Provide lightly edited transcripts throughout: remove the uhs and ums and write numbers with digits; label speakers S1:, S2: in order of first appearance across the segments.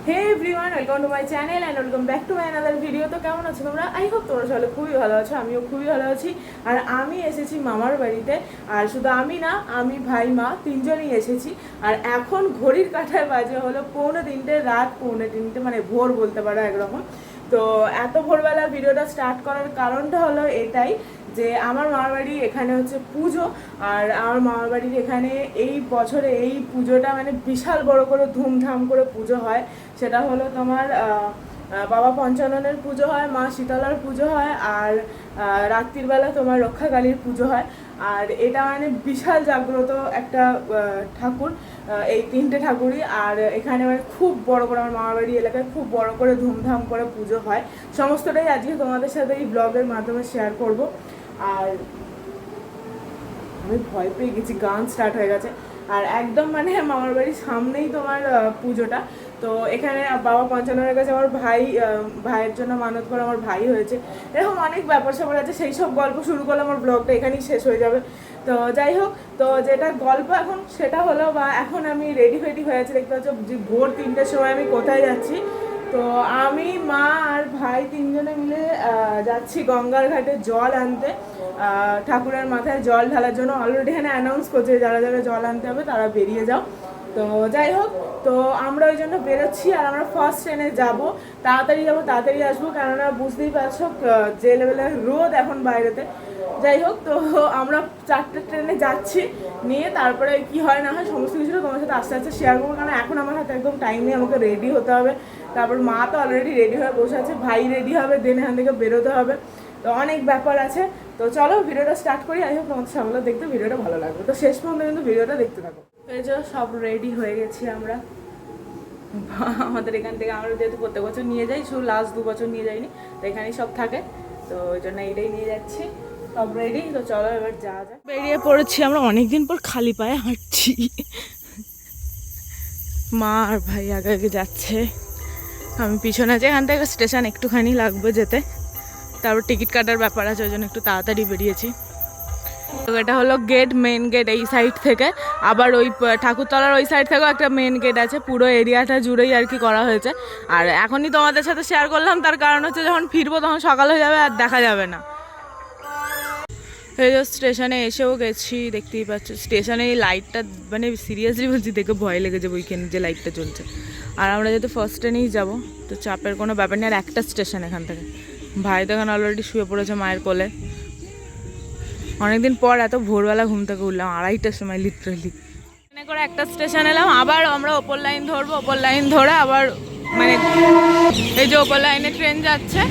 S1: Hey everyone, welcome to my channel and welcome back to my another video. তো কেমন আছো তোমরা? I hope তোমরা সবাই খুবই ভালো আছো, আমিও খুবই ভালো আছি। আর আমি এসেছি মামার বাড়িতে, আর শুধু আমি না, আমি ভাই মা তিনজনই এসেছি। আর এখন ঘড়ির কাঁটায় বাজে হলো 2:45 রাত, 2:45 মানে ভোর বলতে পারো একরকম। তো এত ভোরবেলা ভিডিওটা স্টার্ট করার কারণটা হলো এটাই যে আমার মামার বাড়ি এখানে হচ্ছে পুজো। আর আমার মামার বাড়ির এখানে এই বছরে এই পুজোটা মানে বিশাল বড় করে ধুমধাম করে পুজো হয়। সেটা হলো তোমার বাবা পঞ্চাননের পুজো হয়, মা শীতলার পুজো হয়, আর রাত্রিবেলা তোমার রক্ষাকালীর পুজো হয়। আর এটা মানে বিশাল জাগ্রত একটা ঠাকুর, এই তিনটে ঠাকুরই। আর এখানে মানে খুব বড় করে আমার মামার বাড়ি এলাকায় খুব বড় করে ধুমধাম করে পুজো হয়। সমস্তটাই আজকে তোমাদের সাথে এই ব্লগের মাধ্যমে শেয়ার করব। আর আমি ভয় পেয়ে গেছি, গান স্টার্ট হয়ে গেছে। আর একদম মানে মামার বাড়ির সামনেই তোমার পুজোটা। তো এখানে বাবা পঞ্চাননের কাছে আমার ভাইয়ের জন্য মানত করে আমার ভাই হয়েছে। এরকম অনেক ব্যাপার স্যাপার আছে, সেই সব গল্প শুরু করলে আমার ব্লগটা এখানেই শেষ হয়ে যাবে। তো যাই হোক, তো যেটা গল্প এখন সেটা হলো, বা এখন আমি রেডি ফেডি হয়ে আছি, দেখতে পাচ্ছ যে ভোর 3টের সময় আমি কোথায় যাচ্ছি। তো আমি, মা আর ভাই তিনজনে মিলে যাচ্ছি গঙ্গার ঘাটে জল আনতে, ঠাকুরের মাথায় জল ঢালার জন্য। অলরেডি এখানে অ্যানাউন্স করছে যারা যারা জল আনতে হবে তারা বেরিয়ে যাও। তো যাই হোক, তো আমরা ওই জন্য বেরোচ্ছি। আর আমরা ফার্স্ট ট্রেনে যাব, তাড়াতাড়ি যাবো তাড়াতাড়ি আসবো, কেননা বুঝতেই পারছো যে লেভেলের রোদ এখন বাইরেতে। যাই হোক, তো আমরা 4টে ট্রেনে যাচ্ছি, নিয়ে তারপরে কি হয় না হয় সমস্ত কিছুটা তোমার সাথে আস্তে আস্তে শেয়ার করবো। কারণ এখন আমার হাতে একদম টাইম নেই, আমাকে রেডি হতে হবে। তারপর মা তো অলরেডি রেডি হয়ে বসে আছে, ভাই রেডি হবে, দেন এখান থেকে বেরোতে হবে। তো অনেক ব্যাপার আছে। তো চলো ভিডিওটা স্টার্ট করি। আই হোপ তোমাদের সবাই দেখতে ভিডিওটা ভালো লাগবে, তো শেষ পর্যন্ত কিন্তু ভিডিওটা দেখতে থাকো। এই যে সব রেডি হয়ে গেছি আমরা। আমাদের এখান থেকে আমরা যেহেতু প্রত্যেক বছর নিয়ে যাই, শুধু লাস্ট 2 বছর নিয়ে যাইনি, তো এখানেই সব থাকে। তো ওই জন্য এইটাই নিয়ে যাচ্ছি, সব রেডি। তো চলো এবার যা যা বেরিয়ে পড়েছি আমরা। অনেকদিন পর খালি পায়ে হাঁটছি। মা আর ভাই আগে আগে যাচ্ছে, আমি পিছনে আছি। এখান থেকে স্টেশন একটুখানি লাগবে যেতে, তারপর টিকিট কাটার ব্যাপার আছে, ওই জন্য একটু তাড়াতাড়ি বেরিয়েছি। তো এটা হলো গেট, মেন গেট এই সাইড থেকে। আবার ওই ঠাকুরতলার ওই সাইড থেকেও একটা মেন গেট আছে, পুরো এরিয়াটা জুড়েই আর কি করা হয়েছে। আর এখনই তোমাদের সাথে শেয়ার করলাম, তার কারণ হচ্ছে যখন ফিরবো তখন সকাল হয়ে যাবে আর দেখা যাবে না। এই যে স্টেশনে এসেও গেছি, দেখতেই পাচ্ছ স্টেশনে এই লাইটটা, মানে সিরিয়াসলি বলছি দেখে ভয় লেগেছে ওইখানে যে লাইটটা জ্বলছে। আর আমরা যেহেতু ফার্স্ট ট্রেনেই যাবো, তো চাপের কোনো ব্যাপার নেই। আর একটা স্টেশন এখান থেকে। ভাই তো এখানে অলরেডি শুয়ে পড়েছে মায়ের কোলে। অনেকদিন পর এত ভোরবেলা ঘুম থেকে উঠলাম, 2:30টার সময় লিটারালি। ট্রেনে করে একটা স্টেশন এলাম, আবার আমরা ওপর লাইন ধরবো, ওপর লাইন ধরে আবার মানে এই যে ওপর লাইনে ট্রেন যাচ্ছে।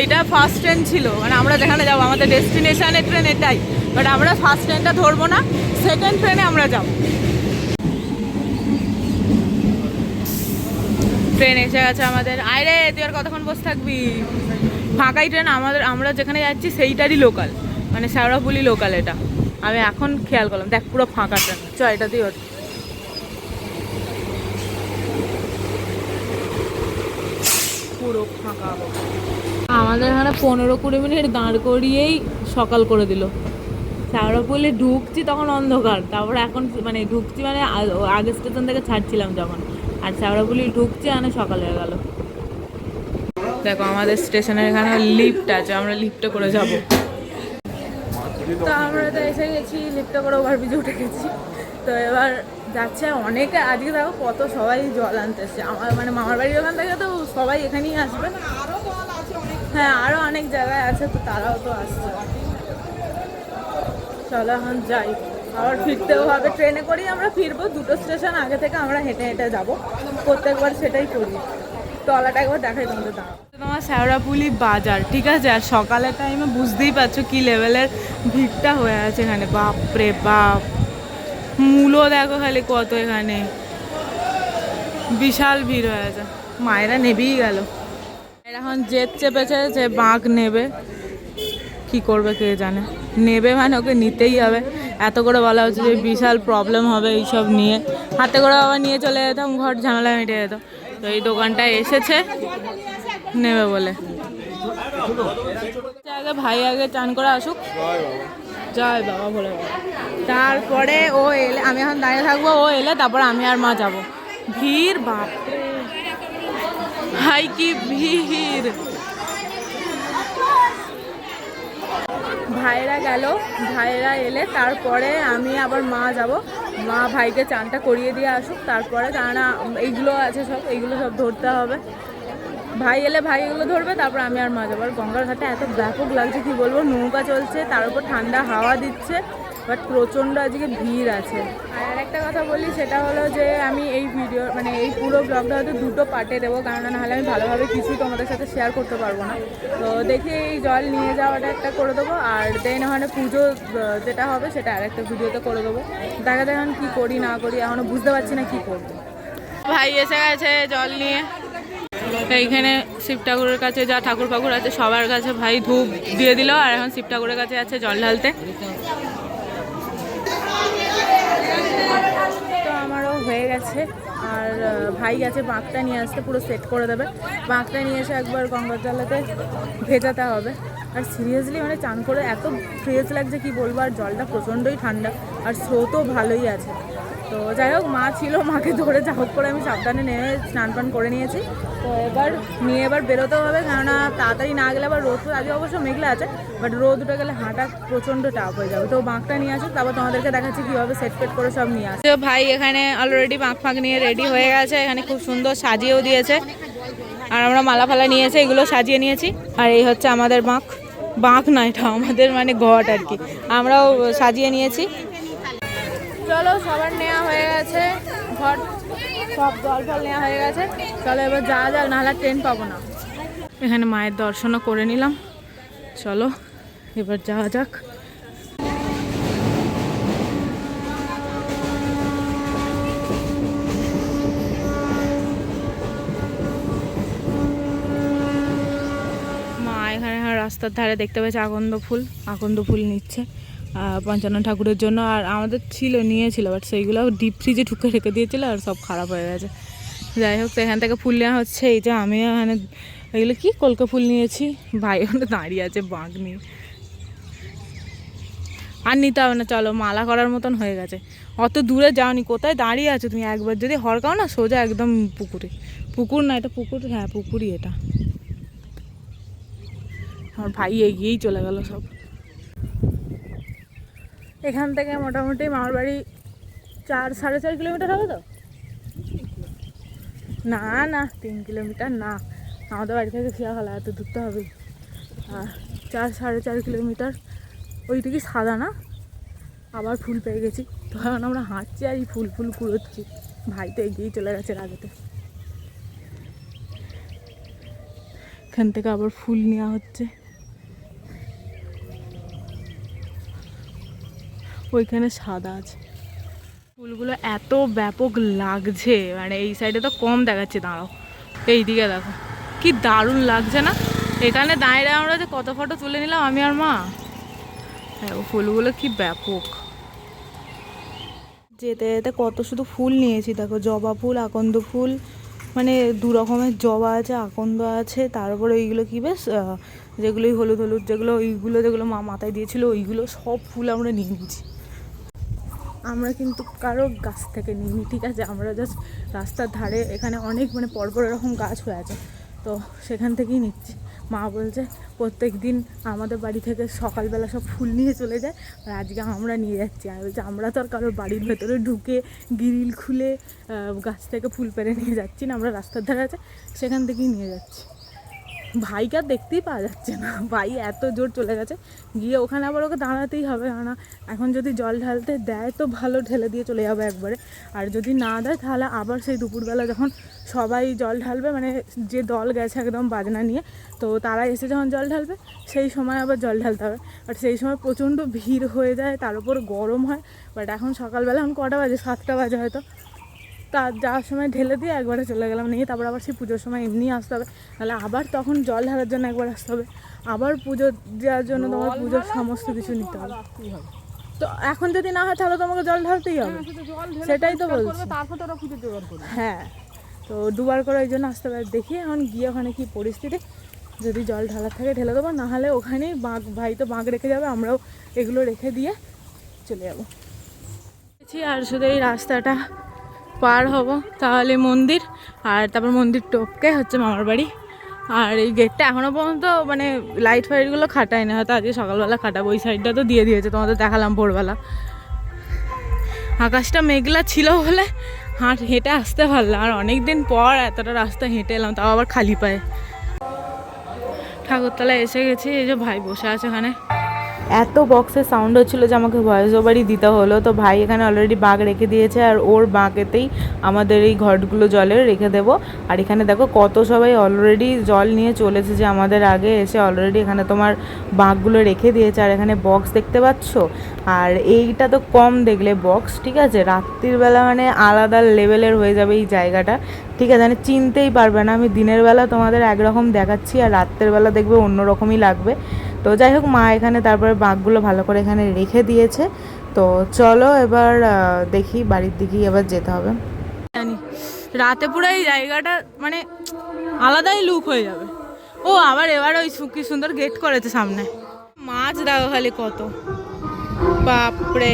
S1: এইটা ফার্স্ট ট্রেন ছিল, মানে আমরা যেখানে যাবো আমাদের ডেস্টিনেশনের ট্রেন এটাই, বাট আমরা ফার্স্ট ট্রেনটা ধরবো না, সেকেন্ড ট্রেনে আমরা যাব। ট্রেন এসে গেছে আমাদের। আরে তুই আর কতক্ষণ বসে থাকবি? ফাঁকাই ট্রেন আমাদের, আমরা যেখানে যাচ্ছি সেইটারই লোকাল, মানে শেওড়াফুলি লোকাল। এটা আমি এখন খেয়াল করলাম, দেখ পুরো ফাঁকা ট্রেন। চ এটাতেই ওঠ, পুরো ফাঁকা। আমাদের এখানে 15-20 মিনিট দাঁড় করিয়েই সকাল করে দিল। শেওড়াফুলি ঢুকছি তখন অন্ধকার, তারপরে এখন মানে ঢুকছি মানে আগের স্টেশন থেকে ছাড়ছিলাম যখন, আর শেওড়াফুলি ঢুকছি মানে সকাল হয়ে গেল। দেখো আমাদের স্টেশনের এখানে লিফট আছে, আমরা লিফটে করে যাব। তো আমরা তো এসে গেছি, লিফটে করে ওভারব্রিজে উঠে গেছি। তো এবার যাচ্ছে অনেকে, আজকে দেখো কত সবাই জল আনতে এসছে। আমার মানে মামার বাড়ির ওখান থেকে তো সবাই এখানেই আসবে। হ্যাঁ, আরও অনেক জায়গায় আছে, তো তারাও তো আসছে। চলো এখন যাই, আবার ফিরতেও হবে। ট্রেনে করেই আমরা ফিরবো, 2টো স্টেশন আগে থেকে আমরা হেঁটে হেঁটে যাবো, প্রত্যেকবার সেটাই করি। তলাটা একবার দেখাই তোমাদের। দাঁড়াও, তোমার শেওড়াফুলি বাজার, ঠিক আছে। আর সকালের টাইমে বুঝতেই পারছো কি লেভেলের ভিড়টা হয়ে আছে এখানে, বাপরে বাপ। মূলো দেখো খালি কত, এখানে বিশাল ভিড় হয়ে আছে। মায়েরা নেবেই গেল, এখন জেদ চেপেছে যে বাঁক নেবে, কি করবে কে জানে। নেবে মানে ওকে নিতেই হবে। এত করে বলা হচ্ছে যে বিশাল প্রবলেম হবে এইসব নিয়ে, হাতে করে আবার নিয়ে চলে যেতাম, ঘর ঝামেলা মিটে যেত। তো এই দোকানটায় এসেছে নেবে বলে। আগে ভাই আগে চান করে আসুক, জয় বাবা বলে, তারপরে ও এলে আমি এখন দাঁড়িয়ে থাকবো, ও এলে তারপর আমি আর মা যাবো। ভিড় বাপরে, ভাই কি ভিড়। ভাইরা গেল, ভাইরা এলে তারপরে আমি আবার মা যাব। মা ভাইকে চানটা করিয়ে দিয়ে আসুক, তারপরে কেননা এইগুলো আছে সব, এইগুলো সব ধরতে হবে। ভাই এলে ভাই এগুলো ধরবে, তারপর আমি আর মা যাবো। আর গঙ্গার ঘাটে এত ব্যাপক লাগছে কি বলবো, নৌকা চলছে, তার উপর ঠান্ডা হাওয়া দিচ্ছে, বাট প্রচণ্ড আজকে ভিড় আছে। আর একটা কথা বলি, সেটা হলো যে আমি এই ভিডিও মানে এই পুরো ব্লগটা হয়তো দুটো পার্টে দেবো, কারণ নাহলে আমি ভালোভাবে কিছুই তোমাদের সাথে শেয়ার করতে পারবো না। তো দেখি এই জল নিয়ে যাওয়াটা একটা করে দেবো, আর দেন ওখানে পুজো যেটা হবে সেটা আর একটা ভিডিওতে করে দেবো। দেখা যায় এখন কী করি না করি, এখনও বুঝতে পারছি না কী করবো। ভাই এসে গেছে জল নিয়ে। এইখানে শিব ঠাকুরের কাছে যা ঠাকুর ফাকুর আছে সবার কাছে ভাই ধূপ দিয়ে দিল, আর এখন শিব ঠাকুরের কাছে আছে জল ঢালতে। তো আমারও হয়ে গেছে, আর ভাই গেছে বাঁকটা নিয়ে আসতে, পুরো সেট করে দেবে। বাঁকটা নিয়ে এসে একবার গঙ্গার জলেতে ভেজাতে হবে। আর সিরিয়াসলি মানে চান করে এত ফ্রেশ লাগছে কি বলবো, আর জলটা প্রচণ্ডই ঠান্ডা, আর স্রোতও ভালোই আছে। তো যাই হোক, মা ছিল, মাকে ধরে যা হোক করে আমি সাবধানে নেমে স্নান পান করে নিয়েছি। তো এবার বেরোতেও হবে, কেননা তাড়াতাড়ি না গেলে আবার রোদ, আজকে অবশ্য মেঘলা আছে, বাট রোদ উঠে গেলে হাঁটা প্রচণ্ড টাফ হয়ে যাবে। তো বাঁকটা নিয়ে আসুক, তারপর তোমাদেরকে দেখাচ্ছি কীভাবে সেট ফেট করে সব নিয়ে আসে। ভাই এখানে অলরেডি বাঁক ফাঁক নিয়ে রেডি হয়ে গেছে, এখানে খুব সুন্দর সাজিয়েও দিয়েছে, আর আমরা মালা ফালা নিয়েছি, এগুলো সাজিয়ে নিয়েছি। আর এই হচ্ছে আমাদের বাঁক না, এটা আমাদের মানে ঘট আর কি, আমরাও সাজিয়ে নিয়েছি। চলো, সবার নেওয়া হয়ে গেছে, ঘর সব জল ফল নেওয়া হয়ে গেছে। চলো এবার যাওয়া যাক, নাহলে ট্রেন পাবো না। এখানে মায়ের দর্শনও করে নিলাম, চলো এবার যাওয়া যাক। মা এখানে রাস্তার ধারে দেখতে পেয়েছে আকন্দ ফুল নিচ্ছে পঞ্চানন ঠাকুরের জন্য। আর আমাদের নিয়েছিল, বাট সেইগুলো ডিপ ফ্রিজে ঢুকে রেখে দিয়েছিল, আর সব খারাপ হয়ে গেছে। যাই হোক, তো এখান থেকে ফুল নেওয়া হচ্ছে। এই যে আমি এখানে এগুলো কি কলকা ফুল নিয়েছি, ভাই ওখানে দাঁড়িয়ে আছে বাঁক নিয়ে। আর নিতে হবে না, চলো, মালা করার মতন হয়ে গেছে। অত দূরে যাওনি, কোথায় দাঁড়িয়ে আছো তুমি? একবার যদি হড়কাও না, সোজা একদম পুকুর না, এটা পুকুর, হ্যাঁ পুকুরই এটা। আমার ভাই এগিয়েই চলে গেল সব। এখান থেকে মোটামুটি মামার বাড়ি 4-4.5 কিলোমিটার হবে তো, না 3 কিলোমিটার না, আমাদের বাড়ি থেকে খিয়াখালা এত দূরতে হবে। আর 4-4.5 কিলোমিটার। ওইটা কি সাদা না, আবার ফুল পেয়ে গেছি। তো এখন আমরা হাঁটছি আর এই ফুল কুড়োচ্ছি। ভাই তো এগিয়েই চলে গেছে রাগেতে। এখান থেকে আবার ফুল নেওয়া হচ্ছে। ওইখানে সাদা আছে, ফুলগুলো এত ব্যাপক লাগছে, মানে এই সাইডে তো কম দেখাচ্ছে, দাঁড়াও এই দিকে দেখো কি দারুণ লাগছে না। এখানে দাঁড়িয়ে আমরা যে কত ফটো তুলে নিলাম আমি আর মা। হ্যাঁ, ফুলগুলো কি ব্যাপক। যেতে যেতে কত শুধু ফুল নিয়েছি, দেখো জবা ফুল, আকন্দ ফুল, মানে 2 রকমের জবা আছে, আকন্দ আছে, তারপরে এইগুলো কি বেশ যেগুলোই হলুদ যেগুলো মা মাথায় দিয়েছিল, ওইগুলো সব ফুল আমরা নিয়ে নিয়েছি। আমরা কিন্তু কারো গাছ থেকে নিইনি, ঠিক আছে, আমরা জাস্ট রাস্তার ধারে এখানে অনেক মানে পরপর এরকম গাছ হয়ে আছে, তো সেখান থেকেই নিচ্ছি। মা বলছে প্রত্যেক দিন আমাদের বাড়ি থেকে সকালবেলা সব ফুল নিয়ে চলে যায়, আর আজকে আমরা নিয়ে যাচ্ছি। আমি বলছি আমরা তো আর কারোর বাড়ির ভেতরে ঢুকে গ্রিল খুলে গাছ থেকে ফুল পেরে নিয়ে যাচ্ছি না, আমরা রাস্তার ধারে আছে সেখান থেকেই নিয়ে যাচ্ছি। ভাইকে আর দেখতেই পাওয়া যাচ্ছে না, ভাই এত জোর চলে গেছে। গিয়ে ওখানে আবার ওকে দাঁড়াতেই হবে, কেননা এখন যদি জল ঢালতে দেয় তো ভালো, ঢেলে দিয়ে চলে যাবে একবারে, আর যদি না দেয় তাহলে আবার সেই দুপুরবেলা যখন সবাই জল ঢালবে, মানে যে দল গেছে একদম বাজনা নিয়ে, তো তারা এসে যখন জল ঢালবে সেই সময় আবার জল ঢালতে হবে। বাট সেই সময় প্রচণ্ড ভিড় হয়ে যায়, তার উপর গরম হয়। বাট এখন সকালবেলা এখন কটা বাজে, 7টা বাজে হয়তো, তা যাওয়ার সময় ঢেলে দিয়ে একবারে চলে গেলাম নিয়ে, তারপর আবার সেই পুজোর সময় এমনি আসতে হবে, তাহলে আবার তখন জল ঢালার জন্য একবার আসতে হবে, আবার পুজো দেওয়ার জন্য তোমার পুজোর সমস্ত কিছু নিতে হবে। তো এখন যদি না হয় তাহলে তোমাকে জল ঢালতেই হবে, সেটাই তো বলছি। হ্যাঁ, তো 2বার করে ওই জন্য আসতে হবে। দেখি এখন গিয়ে ওখানে কি পরিস্থিতি, যদি জল ঢালার থাকে ঢেলে দেবো, নাহলে ওখানেই ভাই তো বাঁক রেখে যাবে, আমরাও এগুলো রেখে দিয়ে চলে যাবো। আর শুধু এই রাস্তাটা পার হব তাহলে মন্দির, আর তারপর মন্দির টপকে হচ্ছে মামার বাড়ি। আর এই গেটটা এখনও পর্যন্ত মানে লাইট ফাইটগুলো খাটায় না, হয়তো আজকে সকালবেলা খাটাবো। ওই সাইডটা তো দিয়ে দিয়েছে, তোমাদের দেখালাম ভোরবেলা। আকাশটা মেঘলা ছিল বলে হেঁটে আসতে পারলাম, আর অনেক দিন পর এতটা রাস্তা হেঁটে এলাম, তাও আবার খালি পায়ে। ঠাকুরতলায় এসে গেছি, এই যে ভাই বসে আছে এখানে। এত বক্সের সাউন্ড হচ্ছিলো যে আমাকে ভয়েস ওভারই দিতে হলো। তো ভাই এখানে অলরেডি বাঁক রেখে দিয়েছে, আর ওর বাঁকেতেই আমাদের এই ঘটগুলো জলের রেখে দেবো। আর এখানে দেখো কত সবাই অলরেডি জল নিয়ে চলেছে, যে আমাদের আগে এসে অলরেডি এখানে তোমার বাঁকগুলো রেখে দিয়েছে। আর এখানে বক্স দেখতে পাচ্ছ, আর এইটা তো কম দেখলে বক্স, ঠিক আছে। রাত্রির বেলা মানে আলাদা লেভেলের হয়ে যাবে এই জায়গাটা, ঠিক আছে, মানে চিনতেই পারবে না। আমি দিনের বেলা তোমাদের একরকম দেখাচ্ছি, আর রাত্রের বেলা দেখবে অন্য রকমই লাগবে। তো যাই হোক, মা এখানে তারপরে বাঁকগুলো ভালো করে এখানে রেখে দিয়েছে। তো চলো এবার দেখি, বাড়ির দিকেই এবার যেতে হবে। জানি রাতে পুরো এই জায়গাটা মানে আলাদাই লুক হয়ে যাবে। ও আবার এবার ওই কি সুন্দর গেট করেছে সামনে, মাছ দেখো খালি কত, বাপরে।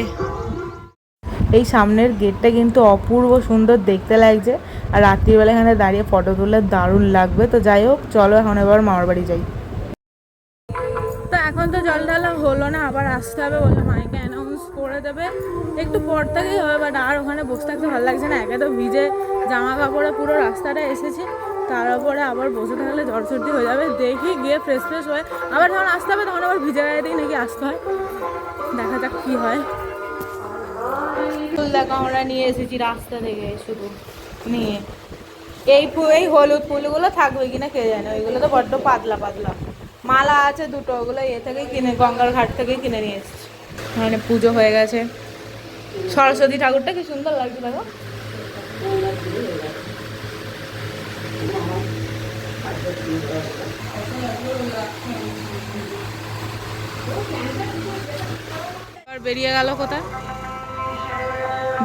S1: এই সামনের গেটটা কিন্তু অপূর্ব সুন্দর দেখতে লাগছে, আর রাত্রিবেলা এখানে দাঁড়িয়ে ফটো তুললে দারুণ লাগবে। তো যাই হোক, চলো এখন এবার মামার বাড়ি যাই। তো এখন তো জল ঢালা হলো না, আবার আসতে হবে বলে মাইকে অ্যানাউন্স করে দেবে, একটু পর থেকেই হবে। বাট আর ওখানে বসে থাকতে ভালো লাগছে না, একে তো ভিজে জামা কাপড়ে পুরো রাস্তাটা এসেছি, তার উপরে আবার বসে থাকলে জ্বর সর্দি হয়ে যাবে। দেখি গিয়ে ফ্রেশ ফ্রেশ হয়ে আবার যখন আসতে হবে, তখন আবার ভিজে গায়ে দিয়ে নাকি আসতে হয়, দেখা যাক কী হয়। ফুল দেখো আমরা নিয়ে এসেছি রাস্তা থেকে, শুধু নিয়ে এই হলুদ ফুলগুলো থাকবে কিনা কে জানে, ওইগুলো তো বড্ড পাতলা পাতলা। মালা আছে দুটো, ওগুলো থেকেই কিনে, গঙ্গার ঘাট থেকেই কিনে নিয়ে এসেছি। মানে পুজো হয়ে গেছে, সরস্বতী ঠাকুরটা কি সুন্দর লাগছে দেখো। বেরিয়ে গেল কোথায়,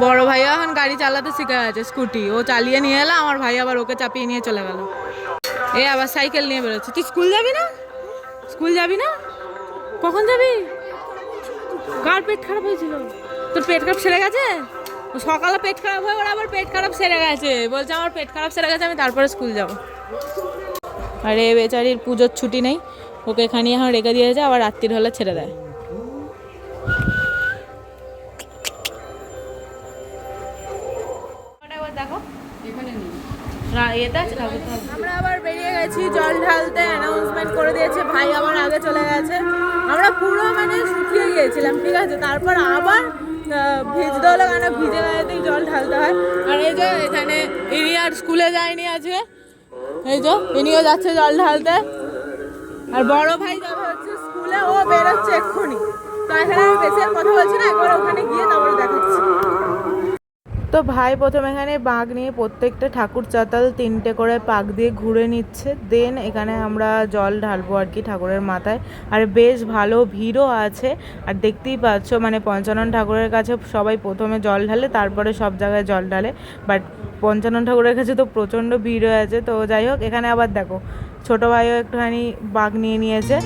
S1: বড় ভাইয়া এখন গাড়ি চালাতে শিখে আছে, স্কুটি ও চালিয়ে নিয়ে এলো, আমার ভাই আবার ওকে চাপিয়ে নিয়ে চলে গেল। এ আবার সাইকেল নিয়ে বেরোচ্ছে। তুই স্কুল যাবি না? স্কুল যাবি না? কখন যাবি? কার পেট খারাপ হয়েছিল? তোর পেট খারাপ সেরে গেছে? সকালে পেট খারাপ হয়ে ওর আবার পেট খারাপ সেরে গেছে, বলছে আমার পেট খারাপ সেরে গেছে, আমি তারপরে স্কুল যাব। আর এ বেচারির পুজোর ছুটি নেই, ওকে এখানে এখন রেখে দিয়েছে, আবার রাত্রির হলে ছেড়ে দেয়। দেখো আমরা আবার বেরিয়ে গেছি জল ঢালতে, অ্যানাউন্সমেন্ট করে দিয়েছে, ভাই আবার আগে চলে গেছে। আমরা পুরো মানে শুকিয়ে গিয়েছিলাম, ঠিক আছে, তারপর আবার ভিজতে হলো, কেন ভিজে গায়েতেই জল ঢালতে হয়। আর এই যে এখানে ইনি আর স্কুলে যায়নি আজকে, এই যে ইনিও যাচ্ছে জল ঢালতে, আর বড় ভাই যাবে হচ্ছে স্কুলে, ও বেরোচ্ছে এক্ষুনি। তো এখানে আমি বেশি আর কথা বলছি না, একবার ওখানে গিয়ে তারপরে দেখাচ্ছি। তো ভাই প্রথম এখানে বাঁক নিয়ে প্রত্যেকটা ঠাকুর চাতাল 3টে করে পাক দিয়ে ঘুরে নিচ্ছে, দেন এখানে আমরা জল ঢালবো আর কি ঠাকুরের মাথায়। আর বেশ ভালো ভিড়ও আছে, আর দেখতেই পাচ্ছ মানে পঞ্চানন ঠাকুরের কাছে সবাই প্রথমে জল ঢালে, তারপরে সব জায়গায় জল ঢালে। বাট পঞ্চানন ঠাকুরের কাছে তো প্রচণ্ড ভিড় হয়ে আছে। তো যাই হোক, এখানে আবার দেখো ছোটো ভাইও একটুখানি বাঁক নিয়ে নিয়েছে।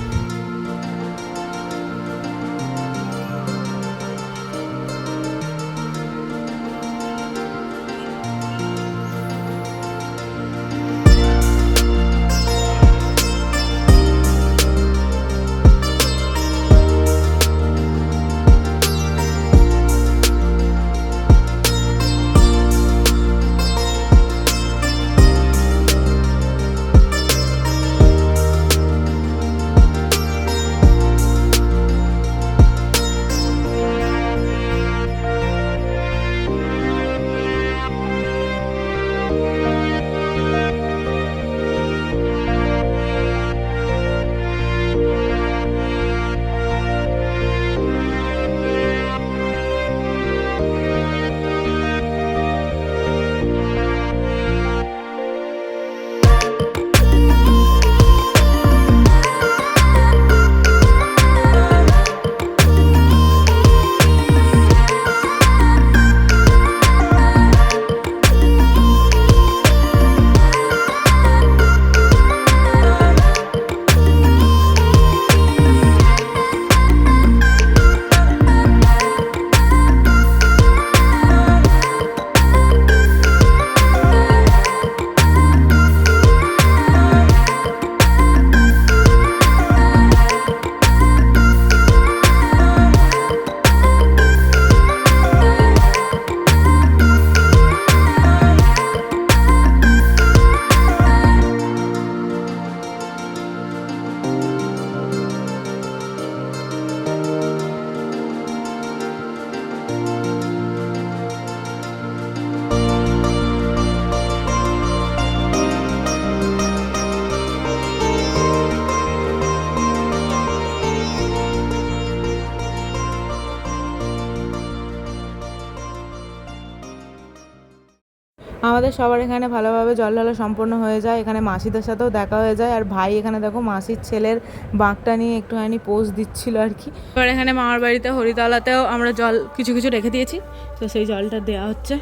S1: আমাদের সবার এখানে ভালোভাবে জল ঢালা সম্পন্ন হয়ে যায়। এখানে মাসিদের সাথেও দেখা হয়ে যায়। আর ভাই এখানে দেখো মাসির ছেলের বাঁকটা নিয়ে একটুখানি পোজ দিচ্ছিল আর কি। এবার এখানে মামার বাড়িতে হরিতলাতেও আমরা জল কিছু কিছু রেখে দিয়েছি, তো সেই জলটা দেওয়া হচ্ছে।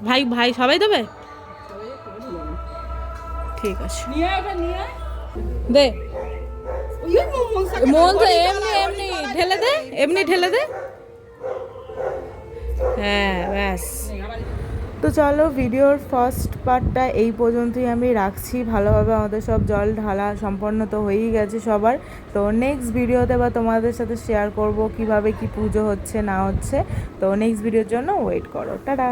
S1: ভাই ভাই সবাই দেবে? ঠিক আছে, দে মন তো এমনি এমনি ঢেলে দে, এমনি ঢেলে দে। হ্যাঁ ব্যাস। তো চলো ভিডিওর ফার্স্ট পার্টটা এই পর্যন্তই আমি রাখছি। ভালোভাবে আমাদের সব জল ঢালা সম্পন্ন তো হয়েই গেছে সবার। তো নেক্সট ভিডিওতে বা তোমাদের সাথে শেয়ার করব কিভাবে কি পুজো হচ্ছে না হচ্ছে। তো নেক্সট ভিডিওর জন্য ওয়েট করো। টাটা।